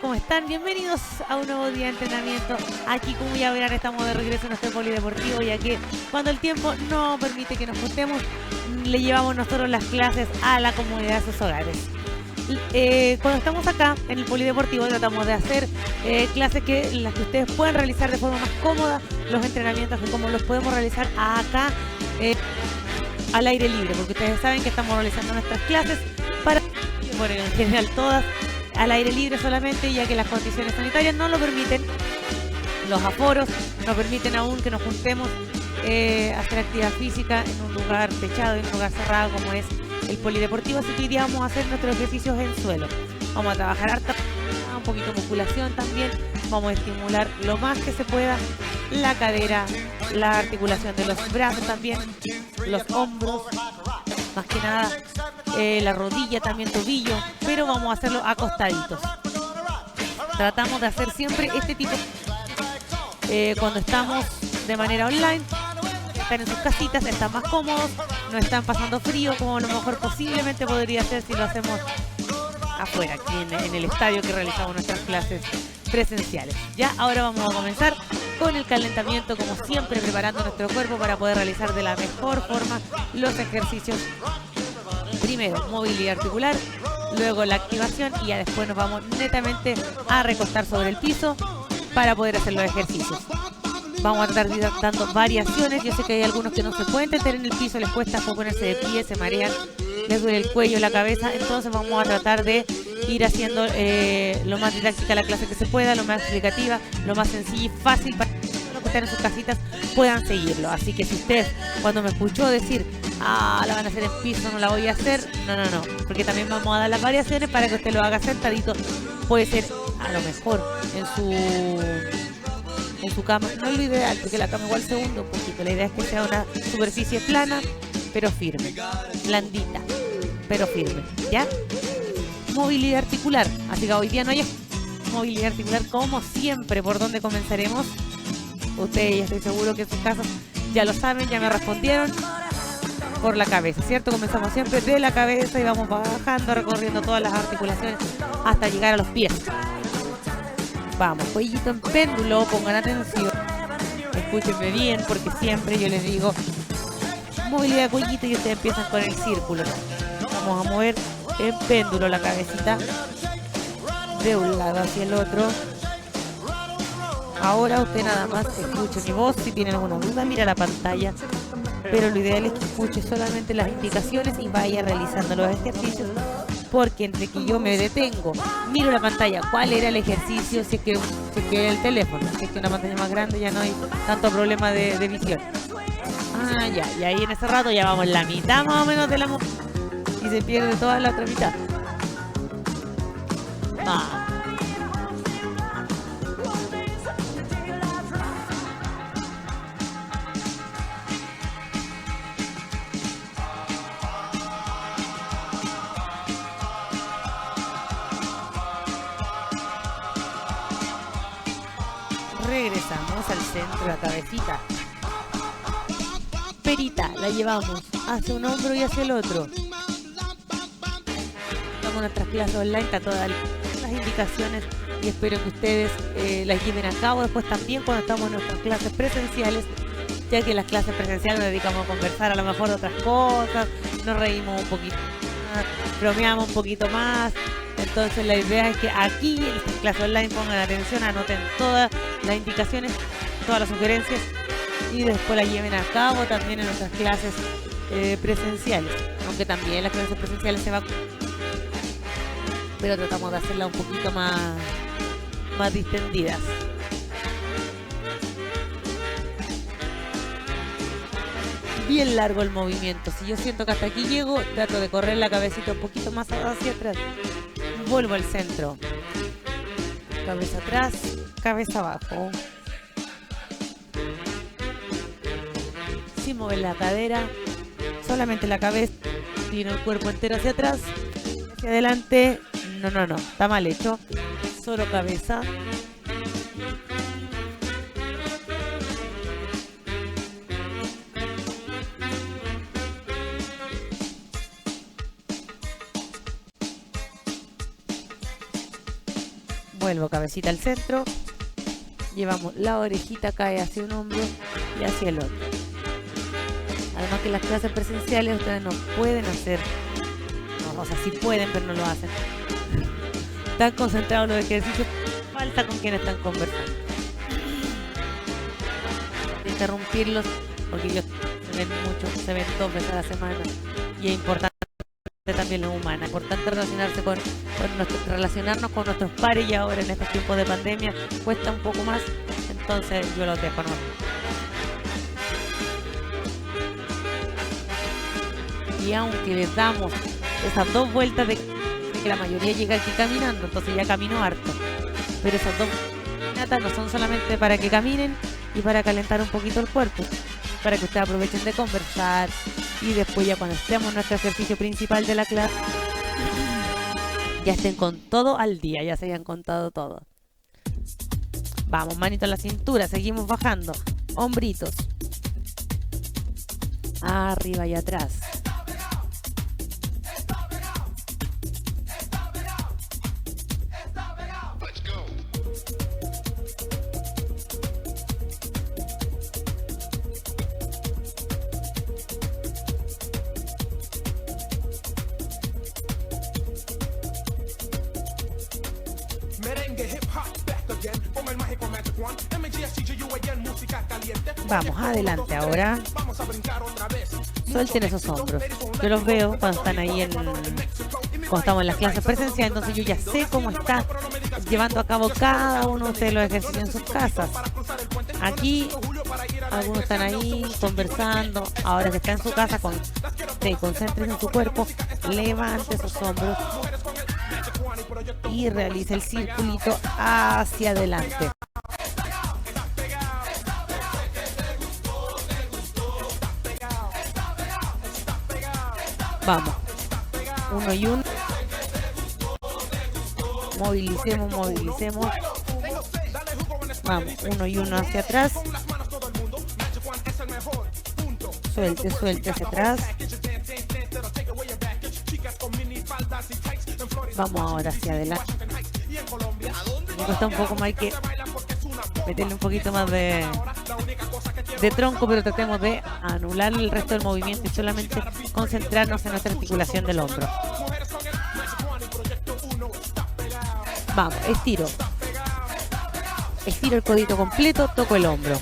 ¿cómo están? Bienvenidos a un nuevo día de entrenamiento. Aquí, como ya verán, estamos de regreso en nuestro polideportivo, ya que cuando el tiempo no permite que nos juntemos, le llevamos nosotros las clases a la comunidad de sus hogares. Cuando estamos acá en el polideportivo tratamos de hacer clases en las que ustedes puedan realizar de forma más cómoda los entrenamientos, que como los podemos realizar acá al aire libre, porque ustedes saben que estamos realizando nuestras clases para, bueno, en general todas al aire libre solamente, ya que las condiciones sanitarias no lo permiten, los aforos no permiten aún que nos juntemos hacer actividad física en un lugar techado, en un lugar cerrado como es el polideportivo. Así que hoy día vamos a hacer nuestros ejercicios en suelo. Vamos a trabajar harta, un poquito de musculación también. Vamos a estimular lo más que se pueda la cadera, la articulación de los brazos también, los hombros, más que nada la rodilla, también tobillo, pero vamos a hacerlo acostaditos. Tratamos de hacer siempre este tipo cuando estamos de manera online. Están en sus casitas, están más cómodos, no están pasando frío como a lo mejor posiblemente podría ser si lo hacemos afuera, aquí en el estadio que realizamos nuestras clases presenciales. Ya, ahora vamos a comenzar con el calentamiento, como siempre, preparando nuestro cuerpo para poder realizar de la mejor forma los ejercicios. Primero, movilidad articular, luego la activación y ya después nos vamos netamente a recostar sobre el piso para poder hacer los ejercicios. Vamos a tratar de ir dando variaciones. Yo sé que hay algunos que no se pueden tener en el piso, les cuesta ponerse de pie, se marean, les duele el cuello, la cabeza. Entonces vamos a tratar de ir haciendo lo más didáctica la clase que se pueda, lo más explicativa, lo más sencillo y fácil para que los que están en sus casitas puedan seguirlo. Así que si usted, cuando me escuchó decir, la van a hacer en piso, no la voy a hacer, no, porque también vamos a dar las variaciones para que usted lo haga sentadito. Puede ser a lo mejor en su cama, no es lo ideal, porque la cama igual se hunde un poquito. La idea es que sea una superficie plana, pero firme, blandita, pero firme, ¿ya? Movilidad articular, así que hoy día no hay movilidad articular como siempre. ¿Por dónde comenzaremos? Ustedes, ya estoy seguro que en sus casas ya lo saben, ya me respondieron. Por la cabeza, ¿cierto? Comenzamos siempre de la cabeza y vamos bajando, recorriendo todas las articulaciones hasta llegar a los pies. Vamos, cuellito en péndulo, pongan atención, escúchenme bien, porque siempre yo les digo movilidad de cuellito y ustedes empiezan con el círculo. Vamos a mover en péndulo la cabecita de un lado hacia el otro. Ahora usted nada más escuche mi voz. Si tiene alguna duda, mira la pantalla, pero lo ideal es que escuche solamente las indicaciones y vaya realizando los ejercicios, porque entre que yo me detengo, miro la pantalla, cuál era el ejercicio, si es que el teléfono, si es que una pantalla más grande ya no hay tanto problema de visión. Ya, y ahí en ese rato ya vamos la mitad más o menos de la y se pierde toda la otra mitad. Regresamos al centro de la cabecita. Perita, la llevamos hacia un hombro y hacia el otro. Estamos en nuestras clases online, está todas las indicaciones y espero que ustedes las lleven a cabo después también cuando estamos en nuestras clases presenciales, ya que en las clases presenciales nos dedicamos a conversar a lo mejor de otras cosas, nos reímos un poquito más, bromeamos un poquito más. Entonces la idea es que aquí en estas clases online pongan atención, anoten todas las indicaciones, todas las sugerencias y después las lleven a cabo también en nuestras clases presenciales. Aunque también las clases presenciales se va, pero tratamos de hacerlas un poquito más distendidas. Bien largo el movimiento. Si yo siento que hasta aquí llego, trato de correr la cabecita un poquito más hacia atrás. Vuelvo al centro. Cabeza atrás, cabeza abajo. Sin mover la cadera, solamente la cabeza, tiro el cuerpo entero hacia atrás, hacia adelante. No, está mal hecho. Solo cabeza. vuelvo cabecita al centro, llevamos la orejita, cae hacia un hombro y hacia el otro. Además que las clases presenciales ustedes no pueden hacer, no, o sea, sí pueden, pero no lo hacen. Están concentrados en los ejercicios, falta con quienes están conversando. Interrumpirlos, porque ellos se ven mucho, se ven 2 veces a la semana y es importante también lo humano, es importante relacionarnos con nuestros pares, y ahora en estos tiempos de pandemia cuesta un poco más, entonces yo los dejo, ¿no? Y aunque les damos esas 2 vueltas de que la mayoría llega aquí caminando, entonces ya camino harto, pero esas 2 caminatas no son solamente para que caminen y para calentar un poquito el cuerpo, para que ustedes aprovechen de conversar y después ya cuando estemos en nuestro ejercicio principal de la clase ya estén con todo al día, ya se hayan contado todo. Vamos, manito a la cintura, seguimos bajando, hombritos arriba y atrás. Vamos, adelante ahora. Suelten esos hombros. Yo los veo cuando están ahí cuando estamos en las clases presenciales, entonces yo ya sé cómo está llevando a cabo cada uno de ustedes los ejercicios en sus casas. Aquí algunos están ahí conversando. Ahora que está en su casa, concéntrese en su cuerpo, levante esos hombros y realice el circulito hacia adelante. Vamos, 1 y 1. Movilicemos. Vamos, 1 y 1 hacia atrás. Suelte hacia atrás. Vamos ahora hacia adelante. Me cuesta un poco más, hay que meterle un poquito más de tronco, pero tratemos de anular el resto del movimiento y solamente concentrarnos en nuestra articulación del hombro. Vamos, estiro el codito completo, toco el hombro.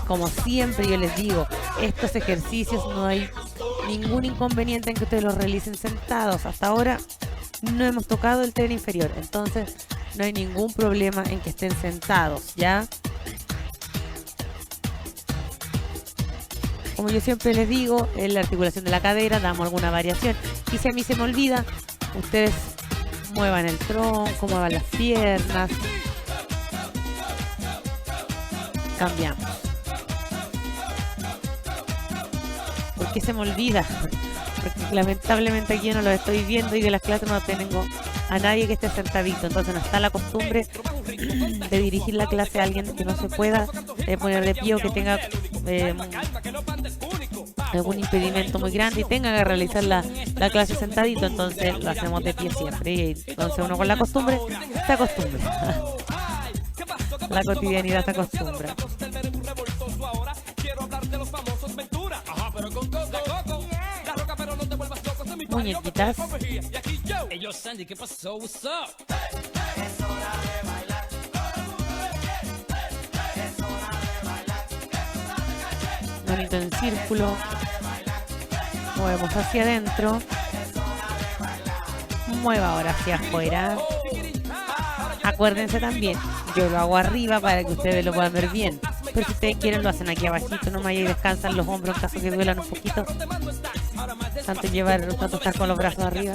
Como siempre yo les digo, estos ejercicios no hay ningún inconveniente en que ustedes los realicen sentados. Hasta ahora no hemos tocado el tren inferior, entonces no hay ningún problema en que estén sentados, ¿ya? Como yo siempre les digo, en la articulación de la cadera damos alguna variación. Y si a mí se me olvida, ustedes muevan el tronco, muevan las piernas. Cambiamos. ¿Por qué se me olvida? Porque lamentablemente aquí yo no lo estoy viendo y de las clases no tengo a nadie que esté sentadito, entonces no está la costumbre de dirigir la clase a alguien que no se pueda poner de pie o que tenga algún impedimento muy grande y tenga que realizar la clase sentadito, entonces lo hacemos de pie siempre, y entonces uno con la costumbre se acostumbra. La cotidianidad se acostumbra. Muñequitas. Manito en círculo. Movemos hacia adentro. Mueva ahora hacia afuera. Acuérdense también, yo lo hago arriba para que ustedes lo puedan ver bien. Pero si ustedes quieren lo hacen aquí abajito nomás y descansan los hombros en caso que duelan un poquito. Tanto estar con los brazos arriba.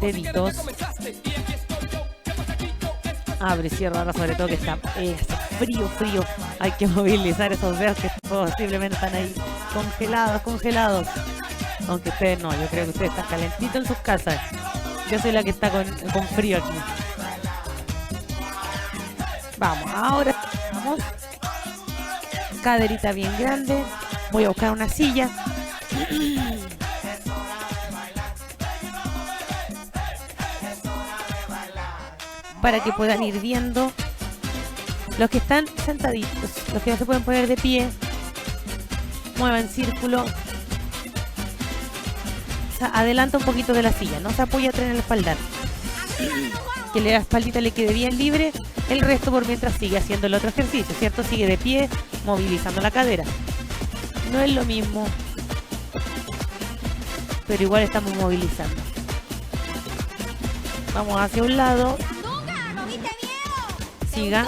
Deditos. Abre y cierra ahora, sobre todo que está frío. Hay que movilizar esos dedos que posiblemente están ahí congelados. Aunque ustedes no, yo creo que ustedes están calentitos en sus casas. Yo soy la que está con frío aquí. Vamos, ahora vamos. Caderita bien grande. Voy a buscar una silla. Para que puedan ir viendo los que están sentaditos, los que no se pueden poner de pie. Muevan círculo. Adelanta un poquito de la silla, no se apoya en el espaldar. Que la espaldita le quede bien libre. El resto por mientras sigue haciendo el otro ejercicio, ¿cierto? Sigue de pie, movilizando la cadera. No es lo mismo, pero igual estamos movilizando. Vamos hacia un lado. Siga.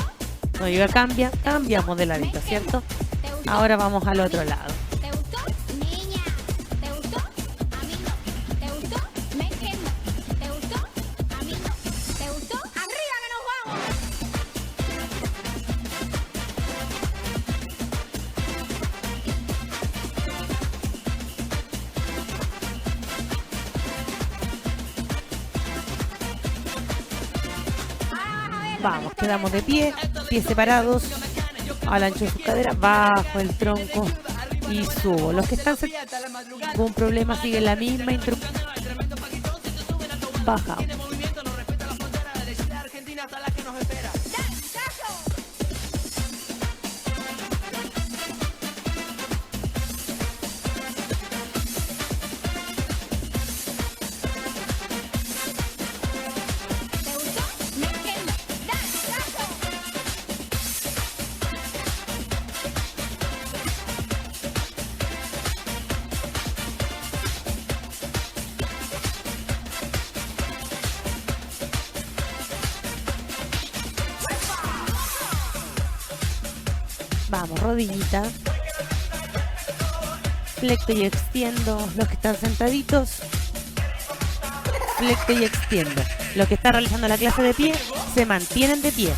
No llega, cambia. Cambiamos de ladito, ¿cierto? Ahora vamos al otro lado. Vamos, quedamos de pie, pies separados, al ancho de su cadera, bajo el tronco y subo. Los que están sin ningún problema siguen la misma instrucción. Bajamos. Vamos, rodillita. Flecto y extiendo. Los que están sentaditos. Flecto y extiendo. Los que están realizando la clase de pie se mantienen de pie.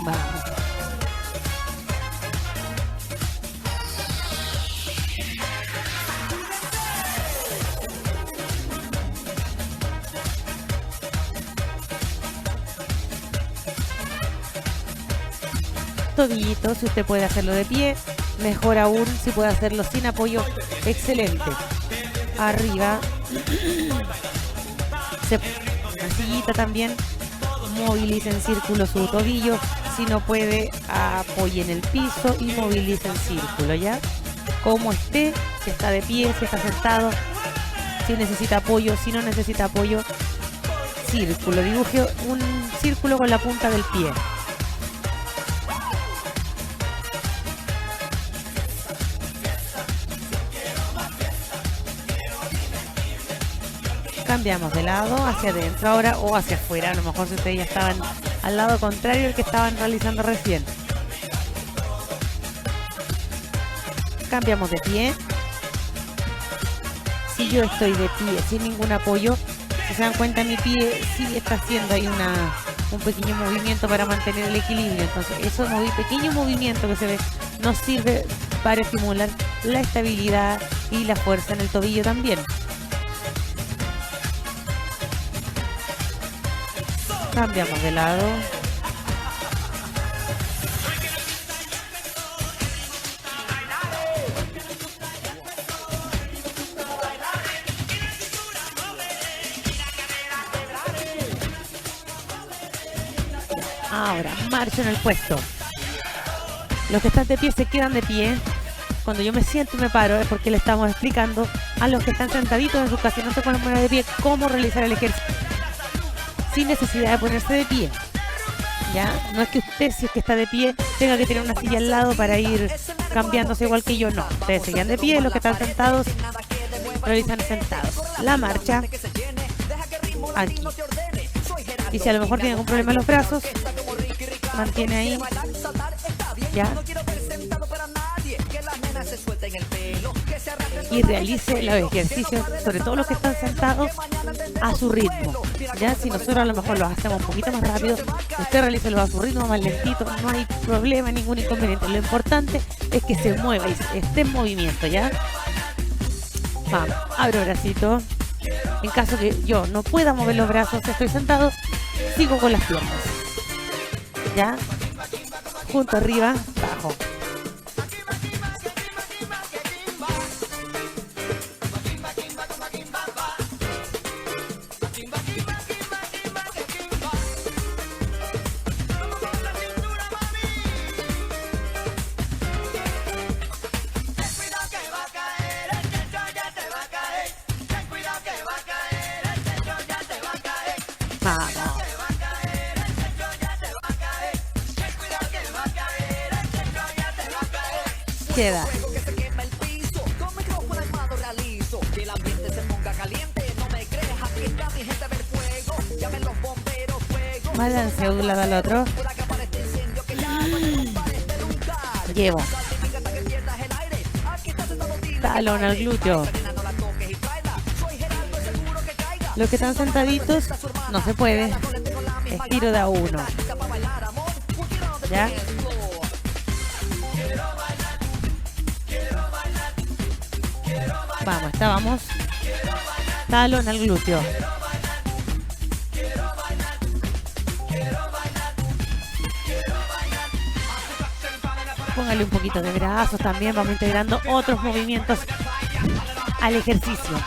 Vamos. Todillito, si usted puede hacerlo de pie, mejor aún si puede hacerlo sin apoyo, excelente. Arriba, una sillita también, movilice en círculo su tobillo, si no puede apoye en el piso y movilice en círculo, ¿ya? Como esté, si está de pie, si está sentado, si necesita apoyo, si no necesita apoyo, círculo, dibuje un círculo con la punta del pie. Cambiamos de lado hacia adentro ahora o hacia afuera. A lo mejor si ustedes ya estaban al lado contrario al que estaban realizando recién. Cambiamos de pie. Si yo estoy de pie sin ningún apoyo, si se dan cuenta, mi pie sí está haciendo ahí un pequeño movimiento para mantener el equilibrio. Entonces, eso pequeño movimiento que se ve nos sirve para estimular la estabilidad y la fuerza en el tobillo también. Cambiamos de lado. Ahora, marcho en el puesto. Los que están de pie se quedan de pie. Cuando yo me siento y me paro es porque le estamos explicando a los que están sentaditos en su casa y no se pueden poner de pie cómo realizar el ejercicio sin necesidad de ponerse de pie. ¿Ya? No es que usted, si es que está de pie, tenga que tener una silla al lado para ir cambiándose igual que yo, no. Ustedes se quedan de pie, los que están sentados realizan sentados. La marcha aquí. Y si a lo mejor tiene algún problema en los brazos, mantiene ahí. ¿Ya? Y realice los ejercicios, sobre todo los que están sentados, a su ritmo. Ya si nosotros a lo mejor lo hacemos un poquito más rápido, usted realícelo a su ritmo más lentito, no hay problema, ningún inconveniente. Lo importante es que se mueva y esté en movimiento, ¿ya? Vamos, abro bracito. En caso que yo no pueda mover los brazos, estoy sentado, sigo con las piernas. ¿Ya? Junto arriba, bajo. Queda. Balance de un lado al otro. Llevo. Talón al glúteo. Los que están sentaditos, no se puede. Estiro de a uno. ¿Ya? Vamos, estábamos. Talón al glúteo. Póngale un poquito de brazos también. Vamos integrando otros movimientos al ejercicio.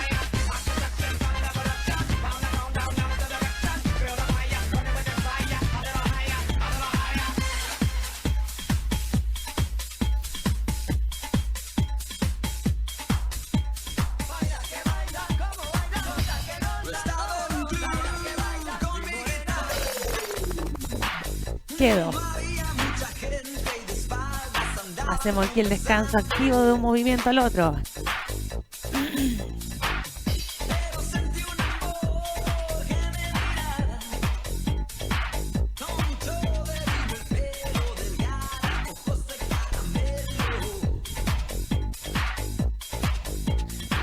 Quedo. Hacemos aquí el descanso activo de un movimiento al otro.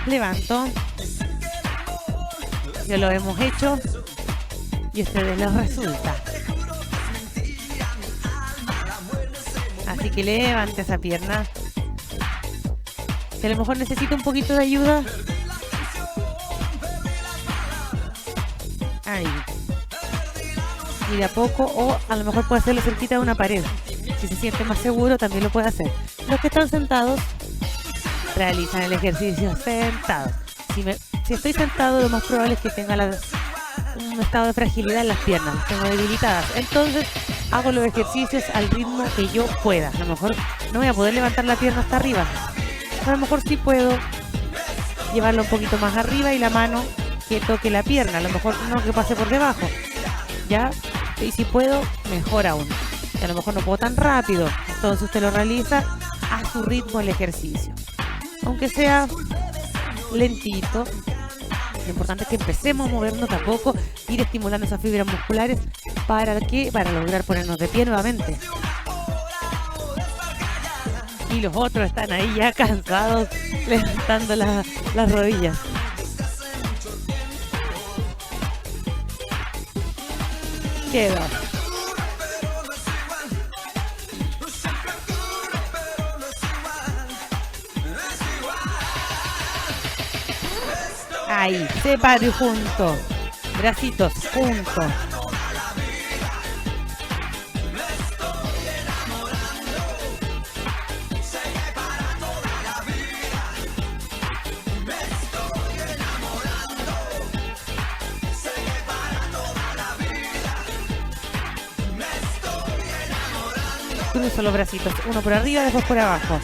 Levanto. Ya lo hemos hecho y a ustedes les resulta. Así que levante esa pierna. Si a lo mejor necesita un poquito de ayuda. Ahí. Y de a poco, o a lo mejor puede hacerlo cerquita de una pared. Si se siente más seguro, también lo puede hacer. Los que están sentados, realizan el ejercicio sentados. Si estoy sentado, lo más probable es que tenga un estado de fragilidad en las piernas. Tengo debilitadas. Entonces, hago los ejercicios al ritmo que yo pueda. A lo mejor no voy a poder levantar la pierna hasta arriba. A lo mejor sí puedo llevarlo un poquito más arriba y la mano que toque la pierna. A lo mejor no que pase por debajo. ¿Ya? Y si puedo, mejor aún. Y a lo mejor no puedo tan rápido. Entonces usted lo realiza a su ritmo el ejercicio. Aunque sea lentito. Lo importante es que empecemos a movernos a poco, ir estimulando esas fibras musculares para lograr ponernos de pie nuevamente. Y los otros están ahí ya cansados, levantando las rodillas. Queda. Ahí, separo y junto. Bracitos juntos. Cruzo los bracitos, uno por arriba, después por abajo.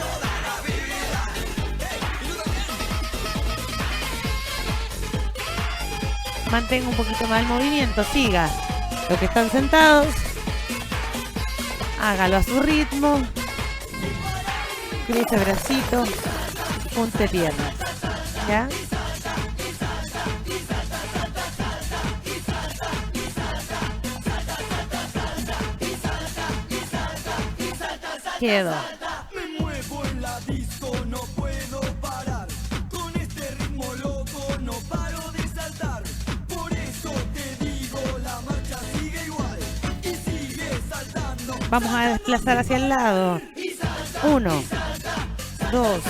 Mantenga un poquito más el movimiento, siga. Los que están sentados, hágalo a su ritmo. Cruce bracito, junte piernas. ¿Ya? Quedo. Vamos a desplazar hacia el lado. 1, 2,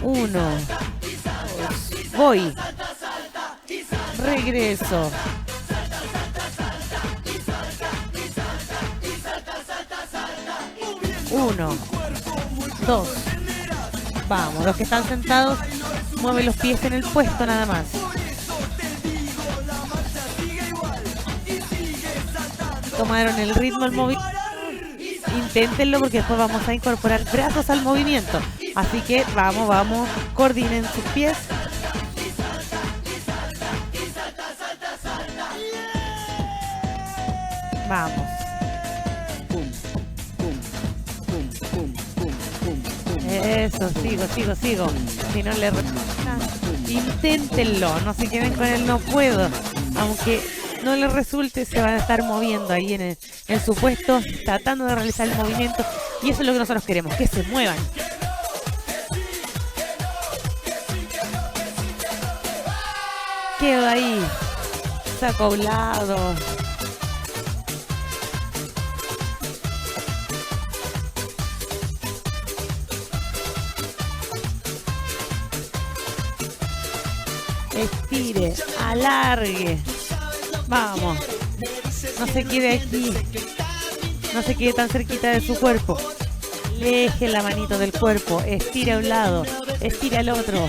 1. Voy. Regreso. 1, 2. Vamos, los que están sentados, mueven los pies en el puesto nada más. Tomaron el ritmo al movimiento. Inténtenlo porque después vamos a incorporar brazos al movimiento. Así que vamos, coordinen sus pies. Vamos. Eso, sigo. Si no le inténtenlo, no se queden con el no puedo. Aunque no les resulte, se van a estar moviendo ahí en su puesto, tratando de realizar el movimiento. Y eso es lo que nosotros queremos, que se muevan. Quedo ahí, saco a un lado. Estire, alargue. Vamos. No se quede aquí. No se quede tan cerquita de su cuerpo. Aleje la manito del cuerpo. Estire a un lado. Estire al otro.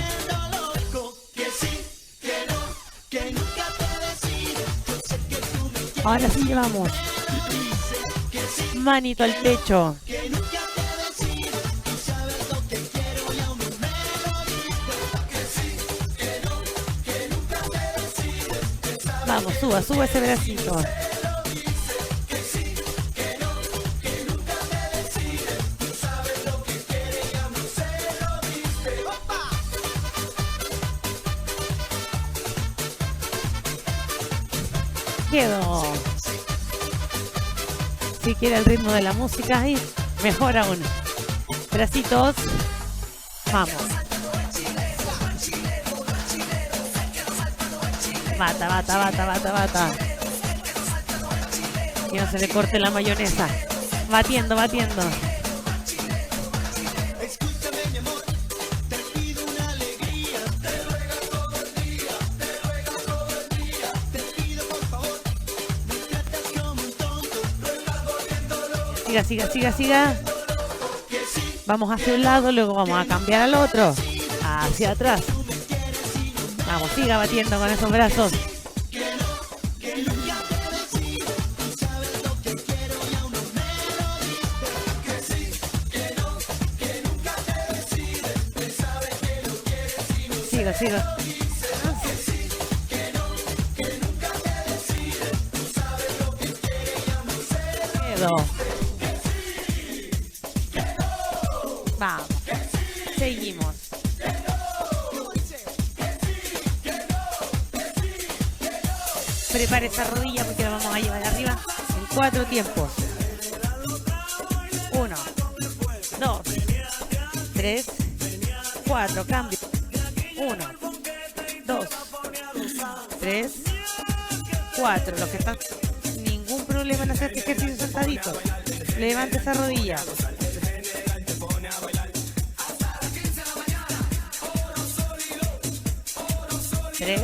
Ahora sí llevamos. Manito al pecho. Vamos, suba ese bracito. Quedo. Si quiere el ritmo de la música ahí, mejor aún. Bracitos. Vamos. Bata. Que no se le corte la mayonesa. Batiendo. Siga. Vamos hacia un lado, luego vamos a cambiar al otro. Hacia atrás. Vamos, siga batiendo con esos brazos. Sigo. Quedo. Vamos. Seguimos. Prepare esa rodilla porque la vamos a llevar arriba en 4 tiempos. 1, 2, 3, 4. Cambio. 1, 2, 3, 4. Los que están ningún problema en hacer este ejercicio sentadito. Levante esa rodilla. 3,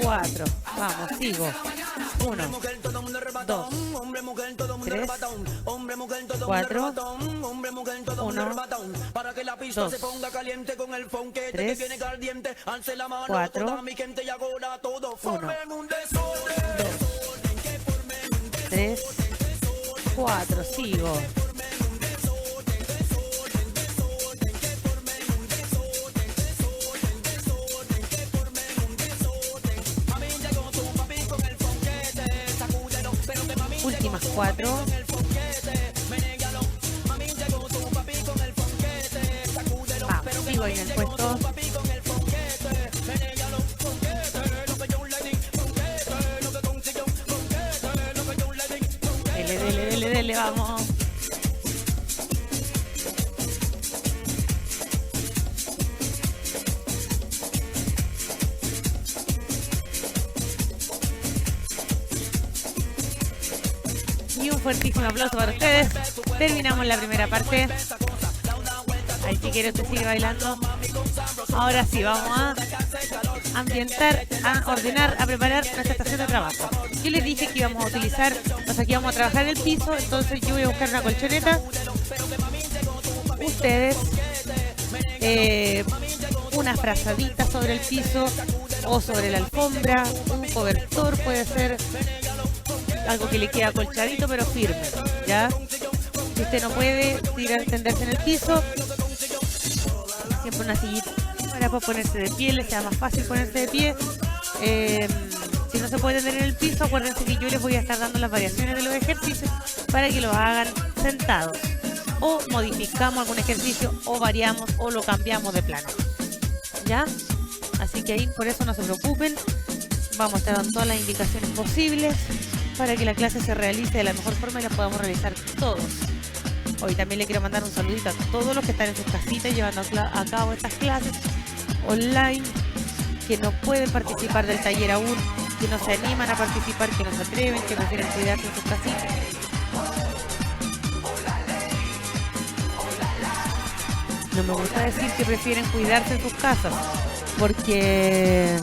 4. Vamos, sigo. 1, 2, 3, 4, 1, 2, 3, 4, 1, 2, 3, 4. Sigo. Últimas 4. Vamos, sigo ahí en el puesto. Dele, vamos. Y un fuertísimo aplauso para ustedes. Terminamos la primera parte. Ahí si quiere usted sigue bailando. Ahora sí, vamos a ambientar, a ordenar, a preparar nuestra estación de trabajo. Yo les dije que íbamos a utilizar, o sea que íbamos a trabajar en el piso, entonces yo voy a buscar una colchoneta. Ustedes, unas frazaditas sobre el piso o sobre la alfombra, un cobertor puede ser, algo que le quede acolchadito pero firme, ¿ya? Si usted no puede tenderse en el piso, siempre una sillita para ponerse de pie, le sea más fácil ponerse de pie. Si no se puede tender en el piso, acuérdense que yo les voy a estar dando las variaciones de los ejercicios para que lo hagan sentados. O modificamos algún ejercicio, o variamos, o lo cambiamos de plano. ¿Ya? Así que ahí por eso no se preocupen. Vamos a estar dando todas las indicaciones posibles para que la clase se realice de la mejor forma y la podamos realizar todos. Hoy también le quiero mandar un saludito a todos los que están en sus casitas llevando a cabo estas clases online, que no pueden participar del taller aún, que no se animan a participar, que no se atreven, que prefieren cuidarse en sus casitas. No me gusta decir que prefieren cuidarse en sus casas, porque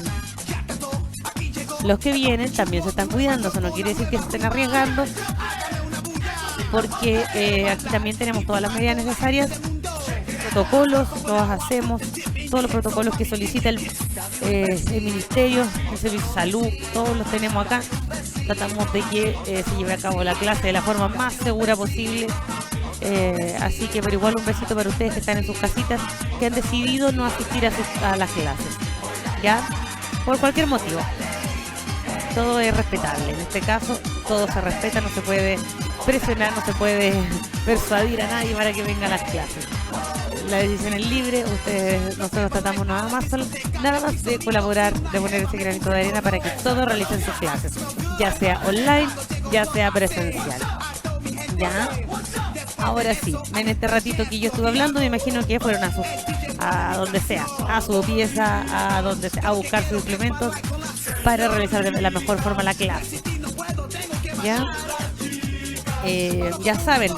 los que vienen también se están cuidando. Eso no quiere decir que se estén arriesgando, porque aquí también tenemos todas las medidas necesarias, protocolos, todos hacemos, todos los protocolos que solicita el Ministerio, el Servicio de Salud, todos los tenemos acá. Tratamos de que se lleve a cabo la clase de la forma más segura posible. Así que, pero igual un besito para ustedes que están en sus casitas, que han decidido no asistir a las clases, ¿ya? Por cualquier motivo. Todo es respetable. En este caso, todo se respeta, no se puede presionar, no se puede persuadir a nadie para que venga a las clases. La decisión es libre, nosotros tratamos nada más de colaborar, de poner ese granito de arena para que todos realicen sus clases, ya sea online, ya sea presencial. ¿Ya? Ahora sí, en este ratito que yo estuve hablando, me imagino que fueron a donde sea, a su pieza, a buscar sus implementos para realizar de la mejor forma la clase. ¿Ya? Ya saben,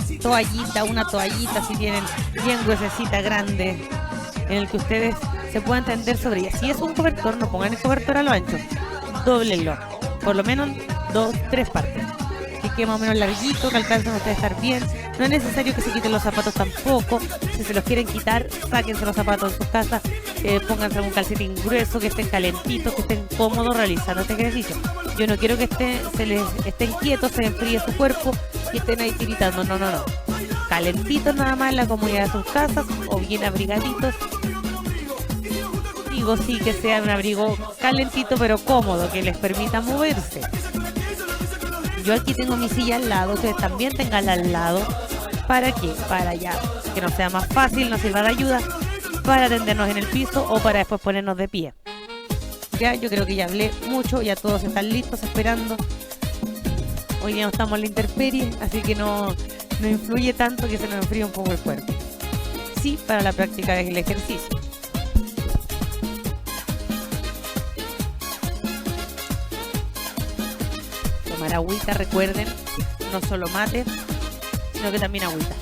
una toallita si tienen bien gruesecita, grande, en el que ustedes se puedan tender sobre ella. Si es un cobertor, no pongan el cobertor a lo ancho, dóblenlo, por lo menos 2-3 partes, que quede más o menos larguito, que alcancen ustedes a estar bien. No es necesario que se quiten los zapatos tampoco. Si se los quieren quitar, sáquense los zapatos de sus casas, pónganse un calcetín grueso, que estén calentitos, que estén cómodos realizando este ejercicio. Yo no quiero que estén quietos, se enfríe su cuerpo y estén ahí tiritando. No. Calentitos nada más en la comodidad de sus casas, o bien abrigaditos. Digo, sí, que sea un abrigo calentito pero cómodo, que les permita moverse. Yo aquí tengo mi silla al lado, ustedes también tenganla al lado. ¿Para qué? Para ya que nos sea más fácil, nos sirva de ayuda para tendernos en el piso o para después ponernos de pie. Ya, yo creo que ya hablé mucho, ya todos están listos esperando. Hoy día no estamos en la intemperie, así que no influye tanto que se nos enfríe un poco el cuerpo. Sí, para la práctica del ejercicio. Tomar agüita, recuerden, no solo mate, sino que también agüita.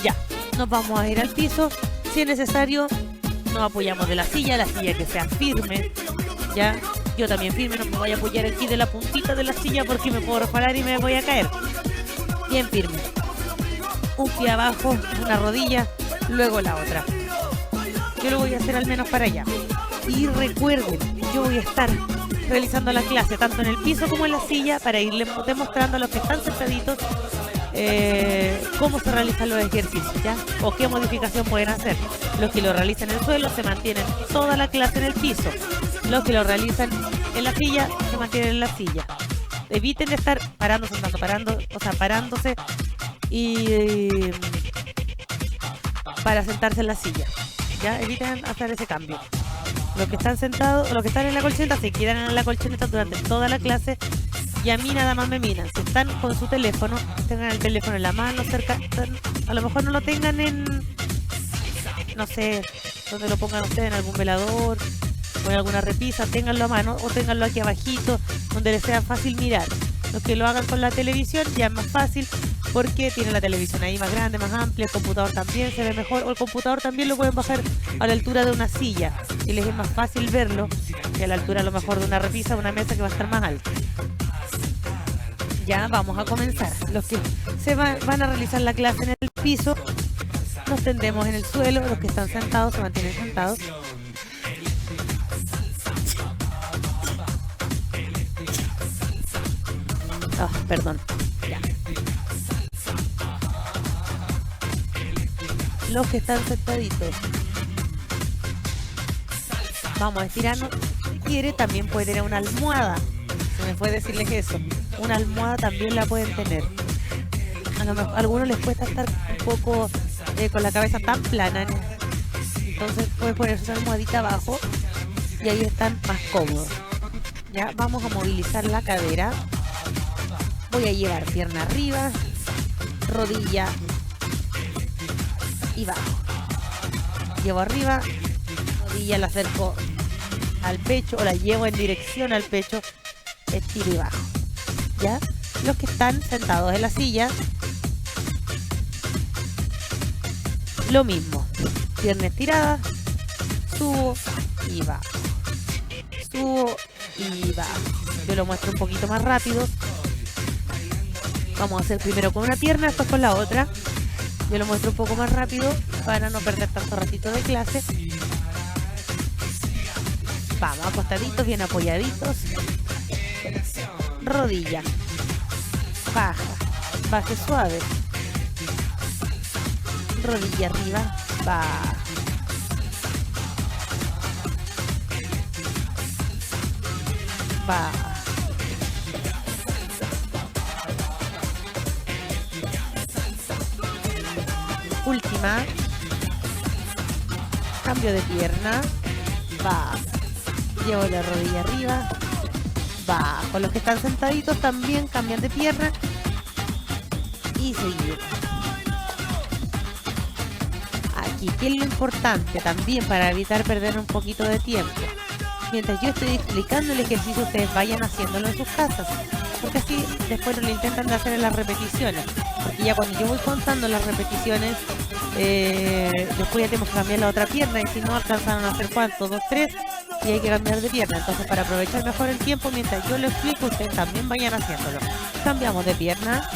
Ya, nos vamos a ir al piso. Si es necesario, nos apoyamos de la silla que sea firme. Ya, yo también firme, no me voy a apoyar aquí de la puntita de la silla porque me puedo resbalar y me voy a caer. Bien firme. Un pie abajo, una rodilla, luego la otra. Yo lo voy a hacer al menos para allá. Y recuerden, yo voy a estar realizando la clase tanto en el piso como en la silla para irles demostrando a los que están sentaditos cómo se realizan los ejercicios, ¿ya? O qué modificación pueden hacer. Los que lo realizan en el suelo se mantienen toda la clase en el piso. Los que lo realizan en la silla se mantienen en la silla. Eviten de estar parándose y para sentarse en la silla. Ya, eviten hacer ese cambio. Los que están sentados, los que están en la colchoneta se quedan en la colchoneta durante toda la clase. Y a mí nada más me miran. Si están con su teléfono, tengan el teléfono en la mano, cerca, a lo mejor no lo tengan en, no sé, donde lo pongan ustedes, en algún velador o en alguna repisa, ténganlo a mano o ténganlo aquí abajito, donde les sea fácil mirar. Los que lo hagan con la televisión ya es más fácil porque tiene la televisión ahí más grande, más amplia, el computador también se ve mejor, o el computador también lo pueden bajar a la altura de una silla, y les es más fácil verlo que a la altura a lo mejor de una repisa o una mesa que va a estar más alta. Ya vamos a comenzar. Los que van a realizar la clase en el piso, nos tendemos en el suelo. Los que están sentados se mantienen sentados. Perdón. Ya. Los que están sentaditos, vamos a estirarnos. Si quiere, también puede tener una almohada. Se me fue decirles eso. Una almohada también la pueden tener. A lo mejor a algunos les cuesta estar un poco con la cabeza tan plana, ¿no? Entonces pueden ponerse una almohadita abajo y ahí están más cómodos. Ya vamos a movilizar la cadera. Voy a llevar pierna arriba, rodilla y bajo. Llevo arriba, rodilla la acerco al pecho o la llevo en dirección al pecho, estiro y bajo. ¿Ya? Los que están sentados en la silla, lo mismo. Pierna estirada, subo y bajo. Subo y bajo. Yo lo muestro un poquito más rápido. Vamos a hacer primero con una pierna, después con la otra. Yo lo muestro un poco más rápido para no perder tanto ratito de clase. Vamos, acostaditos, bien apoyaditos. Rodilla. Baja. Baje suave. Rodilla arriba. Baja. Baja. Última, cambio de pierna, va, llevo la rodilla arriba, va, con los que están sentaditos también cambian de pierna y seguir. Aquí, ¿qué es lo importante también para evitar perder un poquito de tiempo? Mientras yo estoy explicando el ejercicio, ustedes vayan haciéndolo en sus casas, porque así después no lo intentan de hacer en las repeticiones, porque ya cuando yo voy contando las repeticiones, después ya tenemos que cambiar la otra pierna, y si no alcanzaron a hacer cuánto, 2, 3, y hay que cambiar de pierna. Entonces, para aprovechar mejor el tiempo mientras yo lo explico, ustedes también vayan haciéndolo. Cambiamos de pierna.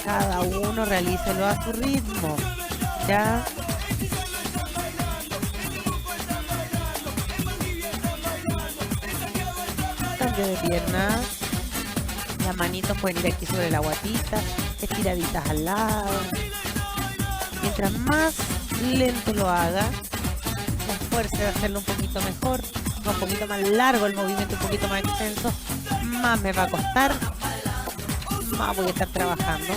Cada uno realícelo a su ritmo. Ya. Cambio de pierna. Las manitos pueden ir aquí sobre la guatita, estiraditas al lado. Mientras más lento lo haga, la fuerza de hacerlo un poquito mejor, un poquito más largo el movimiento, un poquito más extenso, más me va a costar, más voy a estar trabajando.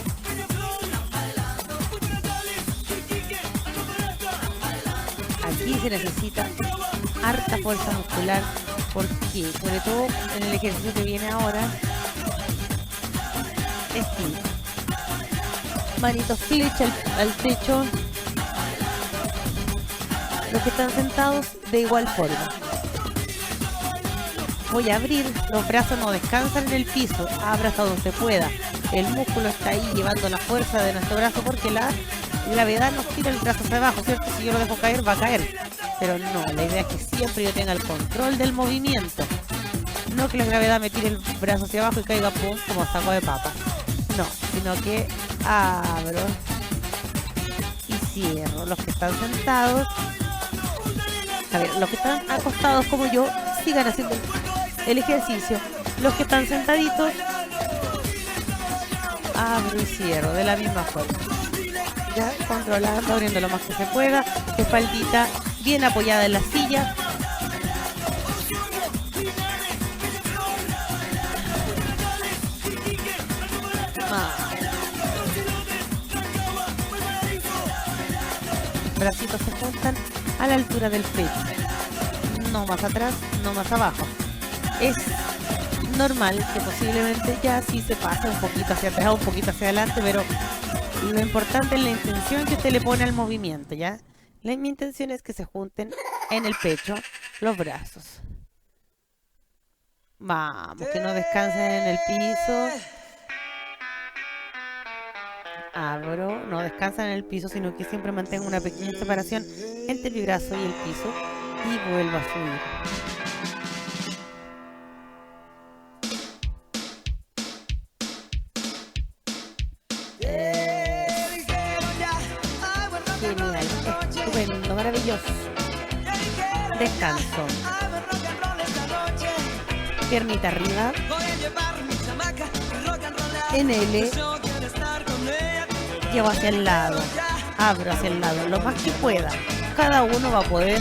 Aquí se necesita harta fuerza muscular, porque sobre todo en el ejercicio que viene ahora, estira. Manitos flecha al techo. Los que están sentados de igual forma. Voy a abrir, los brazos no descansan en el piso, abra hasta donde pueda. El músculo está ahí llevando la fuerza de nuestro brazo, porque la gravedad nos tira el brazo hacia abajo, ¿cierto? Si yo lo dejo caer, va a caer. Pero no, la idea es que siempre yo tenga el control del movimiento. No que la gravedad me tire el brazo hacia abajo y caiga pum, como saco de papa. No, sino que abro y cierro. Los que están sentados, a ver, los que están acostados como yo, sigan haciendo el ejercicio. Los que están sentaditos, abro y cierro de la misma forma. Ya, controlando, abriendo lo más que se pueda. Espaldita bien apoyada en la silla. Bracitos se juntan a la altura del pecho, no más atrás, no más abajo. Es normal que posiblemente ya sí se pase un poquito hacia atrás, un poquito hacia adelante, pero Lo importante es la intención que usted le pone al movimiento, ¿ya? Mi intención es que se junten en el pecho los brazos. Vamos, que no descansen en el piso. Abro, no descansan en el piso, sino que siempre mantengo una pequeña separación entre mi brazo y el piso y vuelvo a subir. Genial, estupendo, maravilloso. Descanso. Piernita arriba. En L. Llevo hacia el lado. Abro hacia el lado, lo más que pueda. Cada uno va a poder,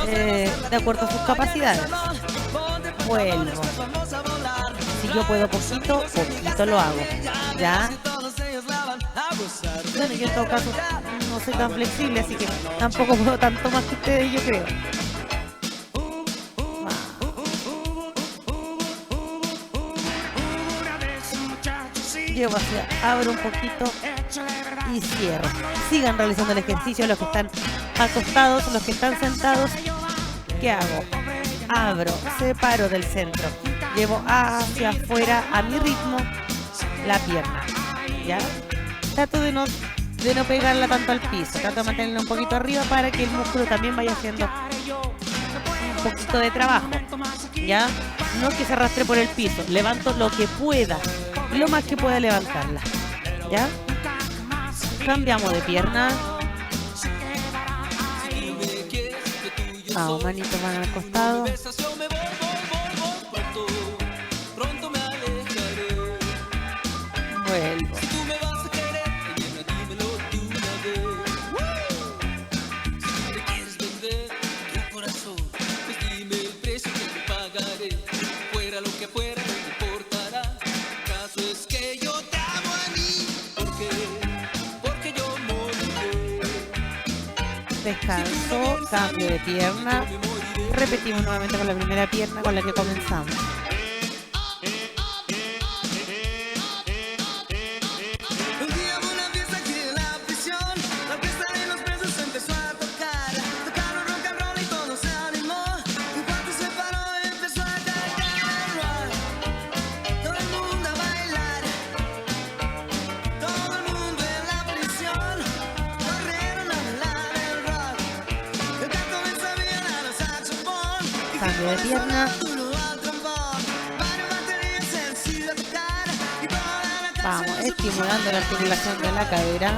de acuerdo a sus capacidades. Vuelvo. Si yo puedo poquito, poquito lo hago. ¿Ya? Bueno, yo en todo caso no soy tan flexible, así que tampoco puedo tanto más que ustedes, yo creo. Llevo hacia, abro un poquito y cierro. Sigan realizando el ejercicio los que están acostados, los que están sentados. ¿Qué hago? Abro, separo del centro, llevo hacia afuera a mi ritmo la pierna, ¿ya? Trato de no pegarla tanto al piso, trato de mantenerla un poquito arriba para que el músculo también vaya haciendo un poquito de trabajo, ¿ya? No que se arrastre por el piso, levanto lo que pueda, lo más que pueda levantarla, ¿ya? Cambiamos de pierna. Vamos, manito, mano al costado. Vuelvo. Descanso, cambio de pierna. Repetimos nuevamente con la primera pierna con la que comenzamos. Cambio de pierna. Vamos, estimulando la articulación de la cadera.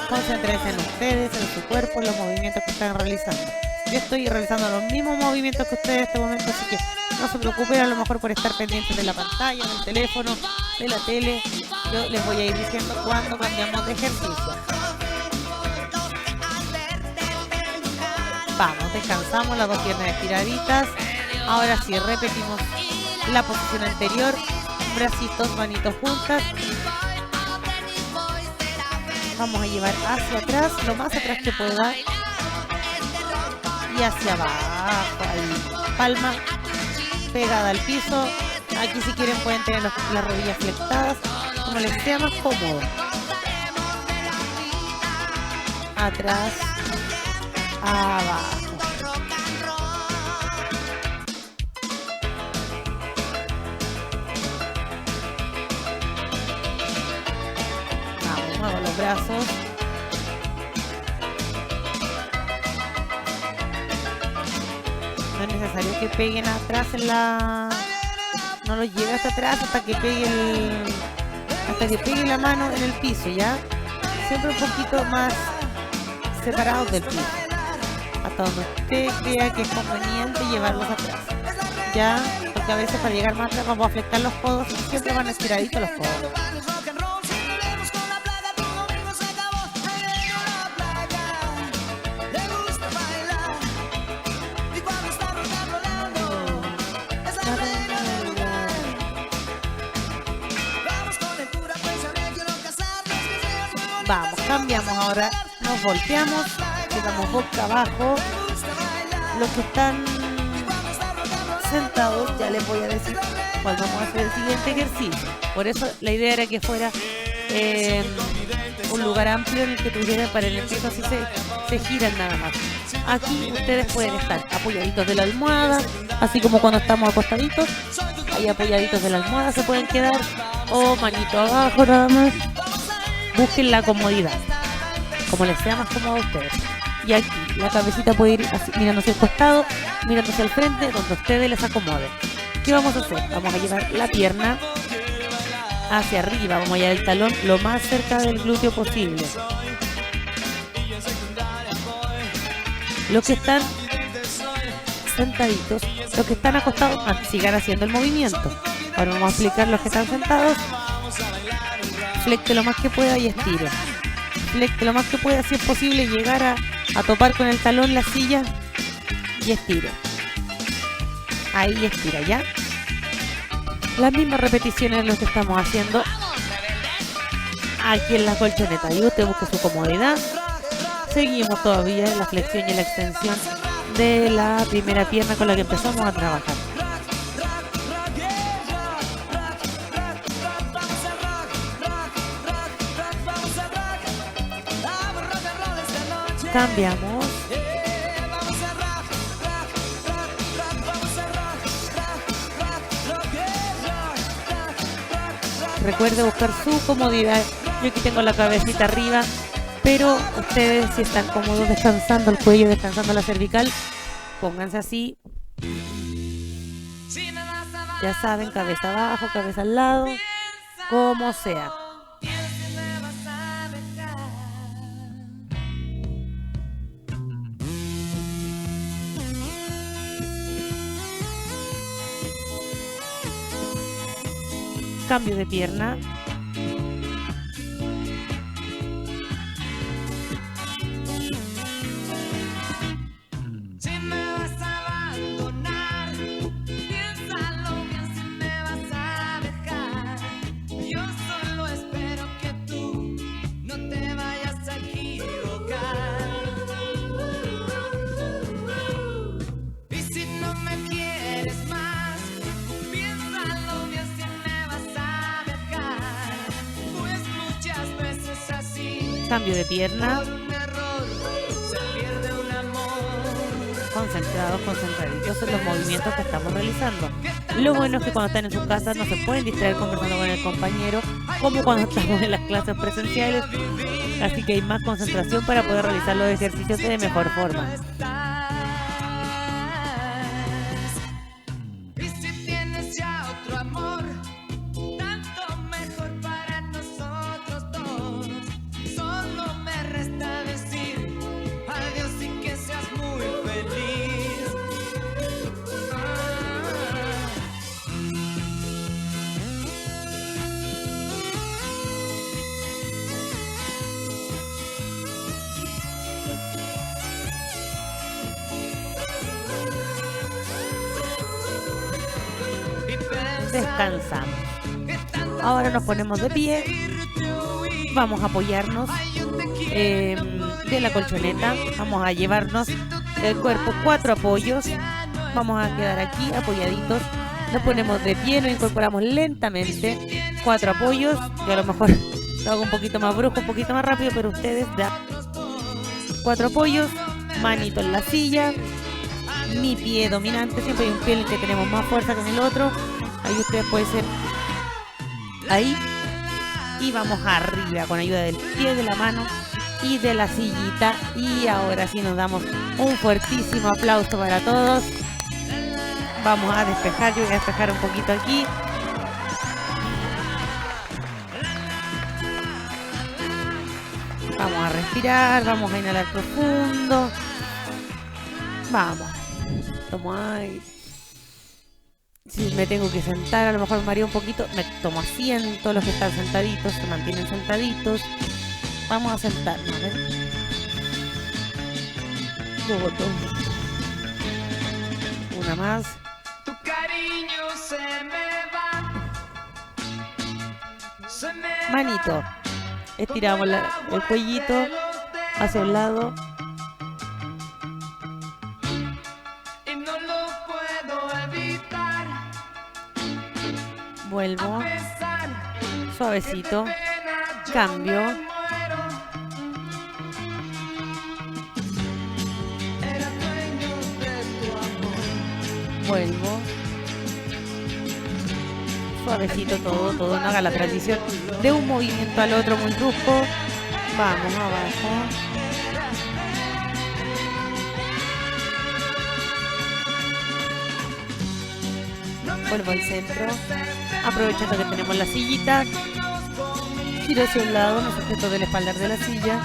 Concéntrense en ustedes, en su cuerpo, en los movimientos que están realizando. Yo estoy realizando los mismos movimientos que ustedes en este momento, así que no se preocupen a lo mejor por estar pendientes de la pantalla, del teléfono, de la tele. Yo les voy a ir diciendo cuando cambiamos de ejercicio. Vamos, descansamos las dos piernas estiraditas. Ahora sí, repetimos la posición anterior. Bracitos, manitos juntas. Vamos a llevar hacia atrás, lo más atrás que pueda. Y hacia abajo, ahí. Palma pegada al piso. Aquí si quieren pueden tener las rodillas flectadas, como les sea más cómodo. Atrás, abajo. Vamos, muevo los brazos. No es necesario que peguen atrás en la... No lo lleve hasta atrás hasta que pegue la mano en el piso, ¿ya? Siempre un poquito más separados del piso. Hasta donde usted crea que es conveniente llevarlos atrás, ¿ya? Porque a veces para llegar más atrás vamos a afectar los codos y siempre van estiraditos los codos. Vamos, cambiamos ahora, nos volteamos, quedamos boca abajo. Los que están sentados, ya les voy a decir cuál vamos a hacer el siguiente ejercicio. Por eso la idea era que fuera un lugar amplio en el que tuvieran para el empiezo, así se giran nada más. Aquí ustedes pueden estar apoyaditos de la almohada, así como cuando estamos acostaditos, ahí apoyaditos de la almohada se pueden quedar, o manito abajo nada más. Busquen la comodidad, como les sea más cómodo a ustedes. Y aquí la cabecita puede ir así, mirando hacia el costado, mirando hacia el frente, donde a ustedes les acomode. ¿Qué vamos a hacer? Vamos a llevar la pierna hacia arriba, vamos a llevar el talón lo más cerca del glúteo posible. Los que están sentaditos, los que están acostados, sigan haciendo el movimiento. Ahora vamos a explicar los que están sentados. Flecte lo más que pueda y estire. Flecte lo más que pueda, si es posible, llegar a topar con el talón la silla y estire. Ahí estira ya. Las mismas repeticiones lo que estamos haciendo aquí en la colchoneta. Y usted busque su comodidad. Seguimos todavía en la flexión y la extensión de la primera pierna con la que empezamos a trabajar. Cambiamos. Recuerde buscar su comodidad. Yo aquí tengo la cabecita arriba, pero ustedes, si están cómodos descansando el cuello, descansando la cervical, pónganse así. Ya saben, cabeza abajo, cabeza al lado, como sea. Cambio de pierna. Cambio de pierna. Concentrados, concentraditos en los movimientos que estamos realizando. Lo bueno es que cuando están en sus casas no se pueden distraer conversando con el compañero, como cuando estamos en las clases presenciales. Así que hay más concentración para poder realizar los ejercicios de mejor forma. Descansamos. Ahora nos ponemos de pie. Vamos a apoyarnos de la colchoneta. Vamos a llevarnos el cuerpo 4 apoyos. Vamos a quedar aquí apoyaditos. Nos ponemos de pie, nos incorporamos lentamente. 4 apoyos. Yo a lo mejor lo hago un poquito más brusco, un poquito más rápido, pero ustedes da 4 apoyos. Manito en la silla. Mi pie dominante. Siempre hay un pie en el que tenemos más fuerza que en el otro. Ahí ustedes pueden ser ahí. Y vamos arriba con ayuda del pie, de la mano y de la sillita. Y ahora sí nos damos un fuertísimo aplauso para todos. Vamos a despejar. Yo voy a despejar un poquito aquí. Vamos a respirar. Vamos a inhalar profundo. Vamos. Tomo aire. Si me tengo que sentar, a lo mejor me mareo un poquito, me tomo asiento. Los que están sentaditos se mantienen sentaditos. Vamos a sentarnos, ¿ves? Una más. Tu cariño se me va. Manito. Estiramos el cuellito hacia un lado. Y no lo puedo evitar. Vuelvo. Suavecito. Cambio. Vuelvo. Suavecito todo, no haga la transición de un movimiento al otro muy brusco. Vamos abajo. Vuelvo al centro. Aprovechando que tenemos la sillita. Giro hacia un lado, me sujeto del espaldar de la silla.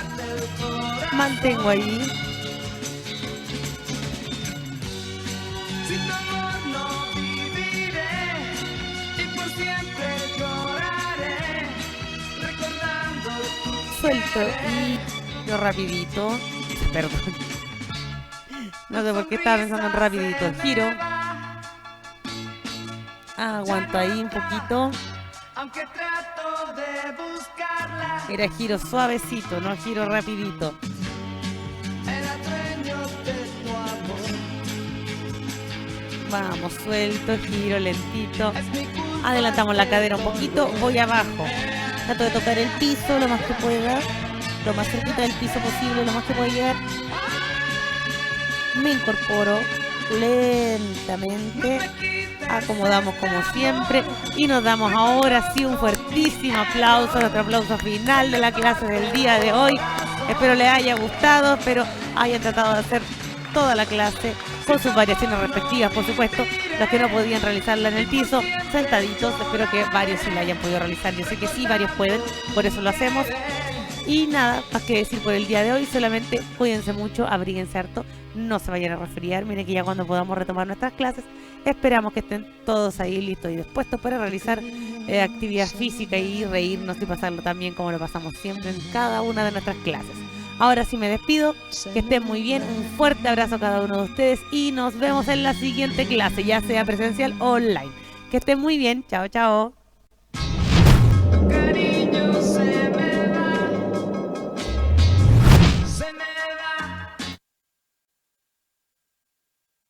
Mantengo ahí. Suelto y yo rapidito. Perdón. No sé por qué estaba pensando en rapidito. Giro. Aguanto ahí un poquito. Era giro suavecito, no giro rapidito. Vamos, suelto, giro lentito. Adelantamos la cadera un poquito. Voy abajo. Trato de tocar el piso lo más que pueda. Lo más cerquita del piso posible, lo más que pueda llegar. Me incorporo lentamente. Acomodamos como siempre. Y nos damos ahora sí un fuertísimo aplauso. Nuestro aplauso final de la clase del día de hoy. Espero les haya gustado. Espero hayan tratado de hacer toda la clase con sus variaciones respectivas, por supuesto. Los que no podían realizarla en el piso, sentaditos, espero que varios sí la hayan podido realizar. Yo sé que sí, varios pueden, por eso lo hacemos. Y nada más que decir por el día de hoy, solamente cuídense mucho, abríguense harto, no se vayan a resfriar. Miren que ya cuando podamos retomar nuestras clases, esperamos que estén todos ahí listos y dispuestos para realizar actividad física y reírnos y pasarlo también como lo pasamos siempre en cada una de nuestras clases. Ahora sí me despido, que estén muy bien, un fuerte abrazo a cada uno de ustedes y nos vemos en la siguiente clase, ya sea presencial o online. Que estén muy bien, chao, chao.